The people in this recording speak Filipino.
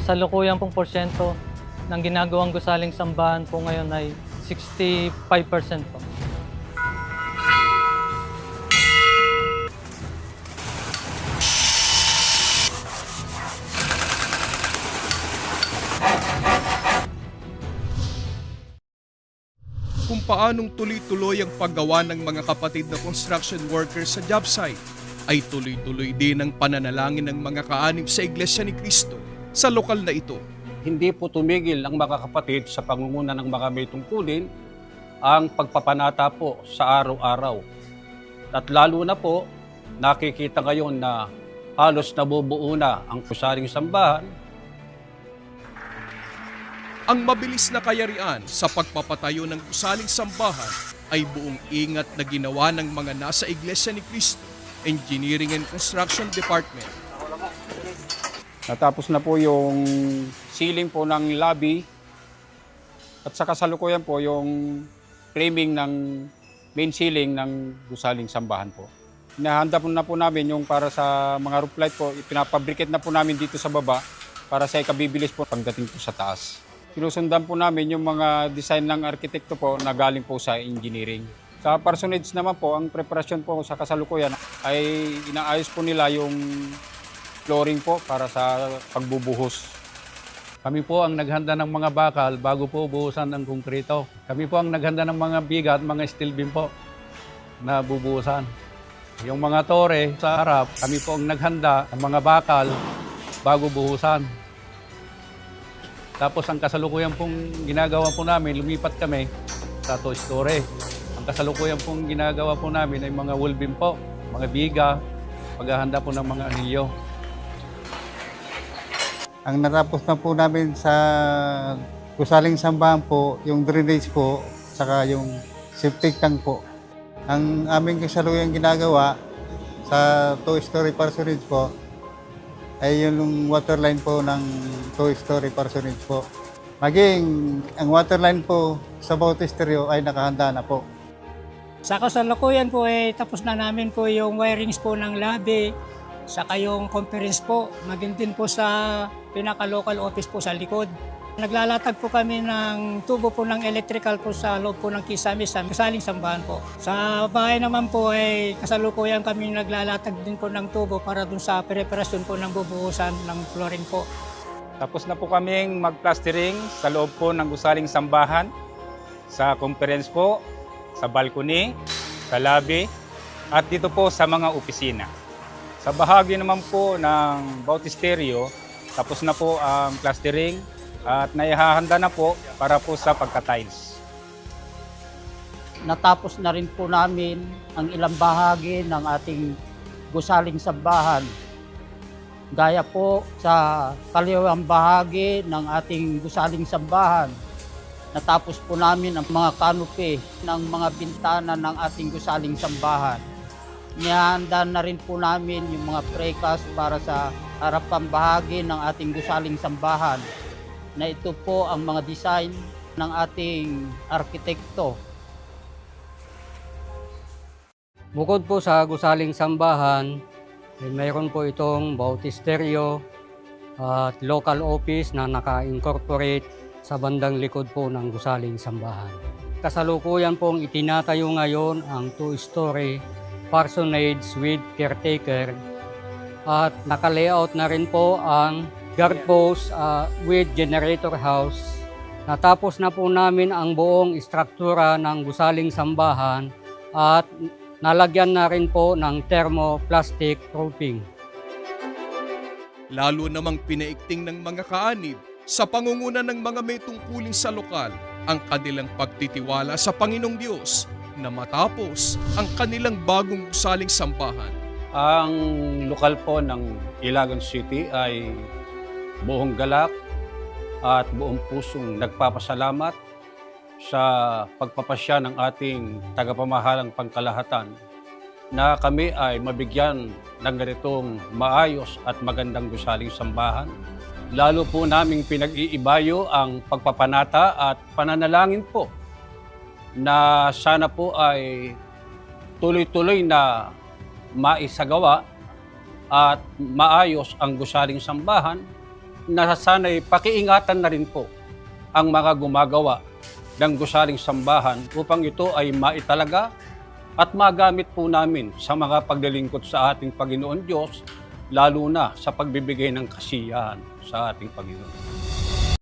kasalukuyang pong porsyento ng ginagawang gusaling sambahan po ngayon ay 65% po. Kung paanong tuloy-tuloy ang paggawa ng mga kapatid na construction workers sa job site, ay tuloy-tuloy din ang pananalangin ng mga kaanib sa Iglesia ni Cristo sa lokal na ito. Hindi po tumigil ang mga kapatid sa pangunguna ng mga may tungkulin ang pagpapanata po sa araw-araw. At lalo na po, nakikita ngayon na halos nabubuo na ang pusaring sambahan. Ang mabilis na kayarian sa pagpapatayo ng gusaling sambahan ay buong ingat na ginawa ng mga nasa Iglesia ni Cristo Engineering and Construction Department. Natapos na po yung ceiling po ng lobby at sa kasalukuyan po yung framing ng main ceiling ng gusaling sambahan po. Inahanda po na po namin yung para sa mga roof light po, ipinapabricate na po namin dito sa baba para sa ikabibilis po pagdating po sa taas. Sinusundan po namin yung mga design ng arkitekto po na galing po sa engineering. Sa parsonage naman po, ang preparasyon po sa kasalukuyan ay inaayos po nila yung flooring po para sa pagbubuhos. Kami po ang naghanda ng mga bakal bago po buhusan ng konkrito. Kami po ang naghanda ng mga bigat, mga steel beam po na bubuhusan. Yung mga tore sa harap, kami po ang naghanda ng mga bakal bago buhusan. Tapos ang kasalukuyan pong ginagawa po namin, lumipat kami sa two-story. Ang kasalukuyan pong ginagawa po namin ay mga wall beam po, mga biga, paghahanda po ng mga anilyo. Ang natapos na po namin sa gusaling sambahan po, yung drainage po, saka yung septic tank po. Ang aming kasalukuyang ginagawa sa two-story parsonage po, ay yung waterline po ng two-story parsonage po. Maging ang waterline po sa Bautisterio ay nakahanda na po. Sa kasalukuyan po tapos na namin po yung wirings po ng lobby, saka yung conference po, maging din po sa pinaka-local office po sa likod. Naglalatag po kami ng tubo po ng electrical po sa loob po ng Kisame sa gusaling sambahan po. Sa bahay naman po kasalukuyan kami naglalatag din po ng tubo para dun sa preparasyon po ng bubuhusan ng flooring po. Tapos na po kaming mag-plastering sa loob po ng gusaling sambahan, sa conference po, sa balcony, sa lobby, at dito po sa mga opisina. Sa bahagi naman po ng Bautisterio, tapos na po ang plastering at naihahanda na po para po sa pagka-tiles. Natapos na rin po namin ang ilang bahagi ng ating gusaling sambahan. Gaya po sa kaliwang bahagi ng ating gusaling sambahan. Natapos po namin ang mga canopy ng mga bintana ng ating gusaling sambahan. Nihanda na rin po namin yung mga precast para sa harapang bahagi ng ating gusaling sambahan. Na ito po ang mga design ng ating arkitekto. Bukod po sa gusaling sambahan, mayroon po itong Bautisterio at local office na naka-incorporate sa bandang likod po ng gusaling sambahan. Kasalukuyan pong itinatayo ngayon ang two-story parsonage with caretaker at naka-layout na rin po ang guard post with generator house. Natapos na po namin ang buong istruktura ng gusaling sambahan at nalagyan na rin po ng thermoplastic roofing. Lalo namang pinaikting ng mga kaanib sa pangunguna ng mga may tungkulin sa lokal ang kanilang pagtitiwala sa Panginoong Diyos na matapos ang kanilang bagong gusaling sambahan. Ang lokal po ng Ilagan City ay buong galak at buong pusong nagpapasalamat sa pagpapasya ng ating tagapamahalang pangkalahatan na kami ay mabigyan ng ganitong maayos at magandang gusaling sambahan. Lalo po naming pinag-iibayo ang pagpapanata at pananalangin po na sana po ay tuloy-tuloy na maisagawa at maayos ang gusaling sambahan na sana'y pakiingatan na rin po ang mga gumagawa ng gusaling sambahan upang ito ay maitalaga at magamit po namin sa mga paglilingkod sa ating Panginoon Diyos, lalo na sa pagbibigay ng kasiyahan sa ating Panginoon.